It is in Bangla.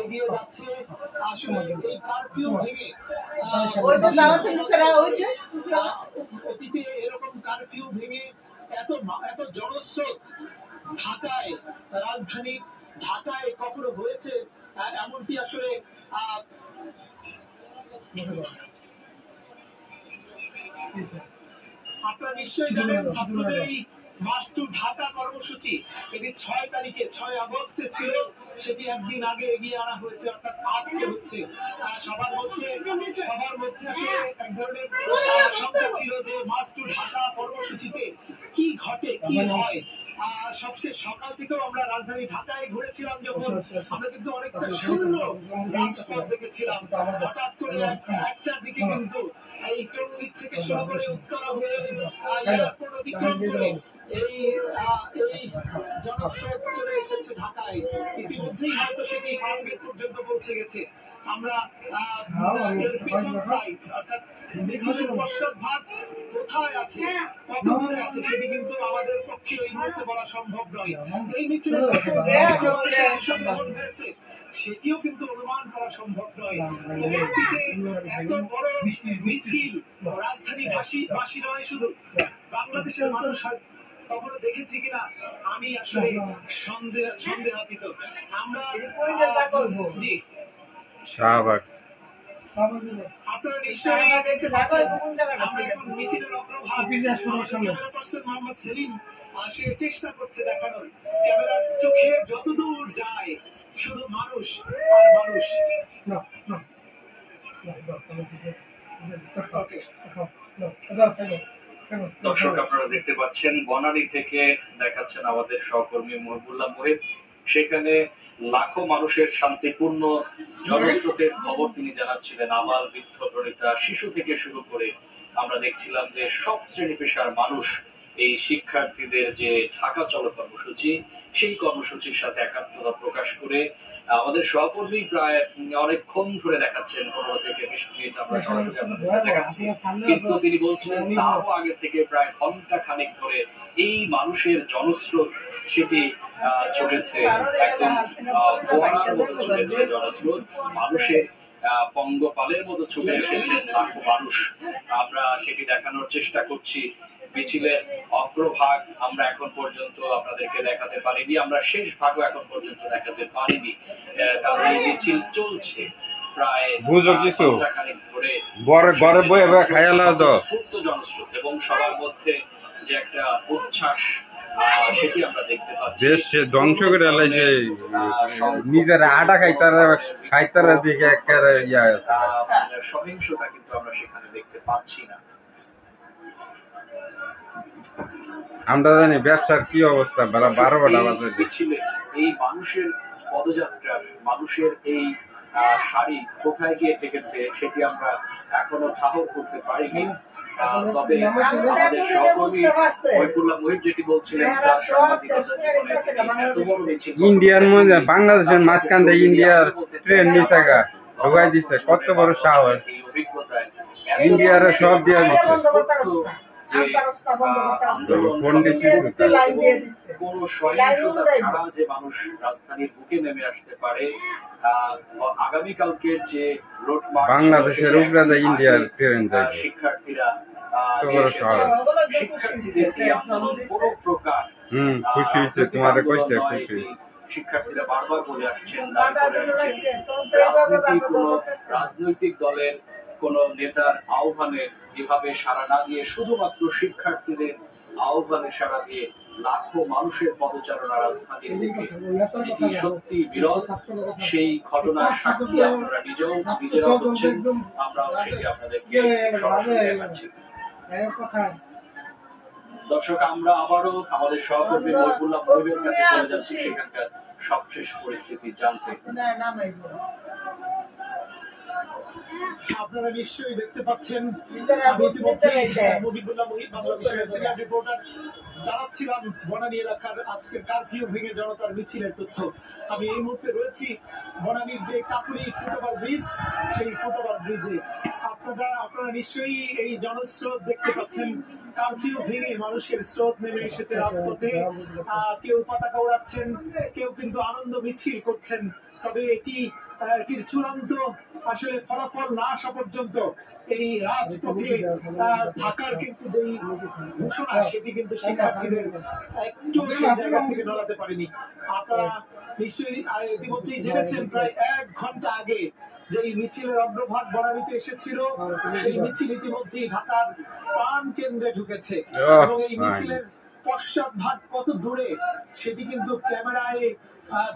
এগিয়ে যাচ্ছে। আসলে এই কারফিউ ভেঙে অতীতে এরকম কারফিউ ভেঙে এত এত জনস্রোত ঢাকায়, রাজধানী ঢাকায় কখনো হয়েছে এমনটি আসলে আপনারা নিশ্চয়ই জানেন। ছাত্রদের এই মার্চ টু ঢাকা কর্মসূচি এটি 6 তারিখে 6 আগস্টে ছিল, সেটি একদিন আগে এগিয়ে আনা হয়েছে, অর্থাৎ আজকে হচ্ছে। সবার মধ্যে আসলে এক ধরনের শঙ্কা ছিল যে মার্চ টু ঢাকা কর্মসূচিতে কি ঘটে, কি হয়। সবশেষ সকাল থেকেও আমরা রাজধানী ঢাকায় ঘুরেছিলাম যখন, আমরা কিন্তু অনেকটা শূন্য রাজপথ দেখেছিলাম। হঠাৎ করে একটার দিকে কিন্তু এই টঙ্গী থেকে শুরু করে উত্তরা হয়ে এয়ারপোর্ট অতিক্রম করে এই জনস্রোত চলে এসেছে ঢাকায়। ইতিমধ্যেই হয়তো সেটি ফার্মগেট পর্যন্ত পৌঁছে গেছে। আমরা এর পেছন সাইড অর্থাৎ মিছিলের পশ্চাৎ ভাগ কোথায় আছে, কত দূরে আছে, সেটি কিন্তু আমাদের পক্ষে এই মুহূর্তে বলা সম্ভব নয়। এই মিছিলে অংশগ্রহণ হয়েছে সেটিও কিন্তু অনুমান করা সম্ভব নয়। এত বড় মিছিল রাজধানী বাসী নয়, শুধু বাংলাদেশের মানুষ কখনো দেখেছি কিনা আমি আসলে সন্দেহাতীত। আমরা জি শাহবাগ আপনারা নিশ্চয়ই দেখতে পাচ্ছেন। আমরা এখন মিছিলের অগ্রভাগ ক্যামেরা পার্সন মোহাম্মদ সেলিম সে চেষ্টা করছে দেখানোর, ক্যামেরার চোখে যতদূর যায় শুধু মানুষ আর মানুষ। দর্শক আপনারা দেখতে পাচ্ছেন বনানী থেকে দেখাচ্ছেন আমাদের সহকর্মী মহিবুল্লাহ মহিব, সেখানে লাখো মানুষের শান্তিপূর্ণ জনস্রোতের খবর তিনি জানাচ্ছিলেন। আবাল বৃদ্ধ বনিতা শিশু থেকে শুরু করে আমরা দেখছিলাম যে সব শ্রেণী পেশার মানুষ এই শিক্ষার্থীদের যে ঢাকা চলো কর্মসূচি, সেই কর্মসূচির সাথে একাত্মতা প্রকাশ করে আমাদের সহকর্মী প্রায় অনেকক্ষণ ধরে দেখাচ্ছেন, 15 থেকে 20 মিনিট আমরা সরাসরি আপনাদের দেখাচ্ছি, কিন্তু তিনি বলছিলেন তারও আগে থেকে প্রায় ঘন্টা খানেক ধরে এই মানুষের জনস্রোত সেটি চলেছে, একদম ফোয়ারার মতো চলেছে জনস্রোত, মানুষের পঙ্গপালের মতো ছুটে এসেছে লাখো মানুষ। আমরা সেটি দেখানোর চেষ্টা করছি। মিছিলের অগ্রভাগ আমরা এখন পর্যন্ত আপনাদেরকে দেখাতে পারিনি, আমরা শেষ ভাগও এখন পর্যন্ত দেখাতে পারিনি, কারণ এই মিছিল চলছে প্রায় জনস্রোত এবং সবার মধ্যে যে একটা উচ্ছ্বাস সেটি আমরা দেখতে পাচ্ছি। দেশ ধ্বংস করে এলাইছে, নিজের আটা খাইতারা দিকে সহিংসতা কিন্তু আমরা সেখানে দেখতে পাচ্ছি না। আমরা জানি ব্যবসার কি অবস্থা, বেলা 12টা বাজে। এই মানুষের পদযাত্রা, মানুষের এই সারি কোথায় গিয়ে ঠেকেছে সেটি আমরা এখনো ঠাহর করতে পারিনি। তবে মহিবুল্লাহ মহিব যেটি বলছিলেন, ইন্ডিয়ার মধ্যে বাংলাদেশের মাঝখান থেকে ইন্ডিয়ার ট্রেন নিচে ঢুকাই দিচ্ছে, কত বড় সাহস! ইন্ডিয়ার সব দিয়া দিচ্ছে। বাংলাদেশের উপরে ইন্ডিয়ার ট্রেন যায়, শিক্ষার্থীরা খুশি হয়েছে, তোমার কইছে খুশি। শিক্ষার্থীরা বারবার বলে আসছেন, রাজনৈতিক দলের কোন নেতার আহ্বানে এভাবে সাড়া না দিয়ে শুধুমাত্র শিক্ষার্থীদের আহ্বানে সাড়া দিয়ে লাখো মানুষের পদচারণা রাজধানীর দিকে, এটি সত্যি বিরল। সেই ঘটনার সাক্ষী আপনারা নিজেরাও হচ্ছেন, আমরাও সেটি আপনাদেরকে সরাসরি দেখাচ্ছি। দর্শক, আমরা আবারও আমাদের সহকর্মী মহিবুল্লাহ মহিবের কাছে চলে যাচ্ছি সেখানকার সবশেষ পরিস্থিতি জানতে। আপনারা নিশ্চয়ই দেখতে পাচ্ছেন, আমি ইতিমধ্যে মহিবুল্লাহ মহিব বাংলাদেশের সিনিয়র রিপোর্টার জানাচ্ছিলাম বনানী এলাকার আজকের কারফিউ ভেঙে জনতার মিছিলের তথ্য। আমি এই মুহূর্তে রয়েছি বনানীর যে কাপুরি ফুটওভার ব্রিজ, সেই ফুটওভার ব্রিজে। আপনারা নিশ্চয়ই এই জনস্রোত দেখতে পাচ্ছেন। কারফিউ ভেঙে মানুষের স্রোত নেমে এসেছে রাজপথে। কেউ পতাকা উড়াচ্ছেন, কেউ কিন্তু আনন্দ মিছিল করছেন। তবে এটির চূড়ান্ত আসলে ফলাফল না আসা পর্যন্ত এই রাজপথে থাকার কিন্তু যে ঘোষণা, সেটি কিন্তু শিক্ষার্থীদের একটু সেই জায়গা থেকে নড়াতে পারেনি। আপনারা নিশ্চয়ই ইতিমধ্যেই জেনেছেন প্রায় 1 ঘন্টা আগে যে মিছিলের অগ্রভাগ বনানীতে এসেছিল, সেই মিছিল ইতিমধ্যেই ঢাকার প্রাণ কেন্দ্রে ঢুকেছে এবং এই মিছিলের পশ্চাৎ ভাগ কত দূরে সেটি কিন্তু ক্যামেরায়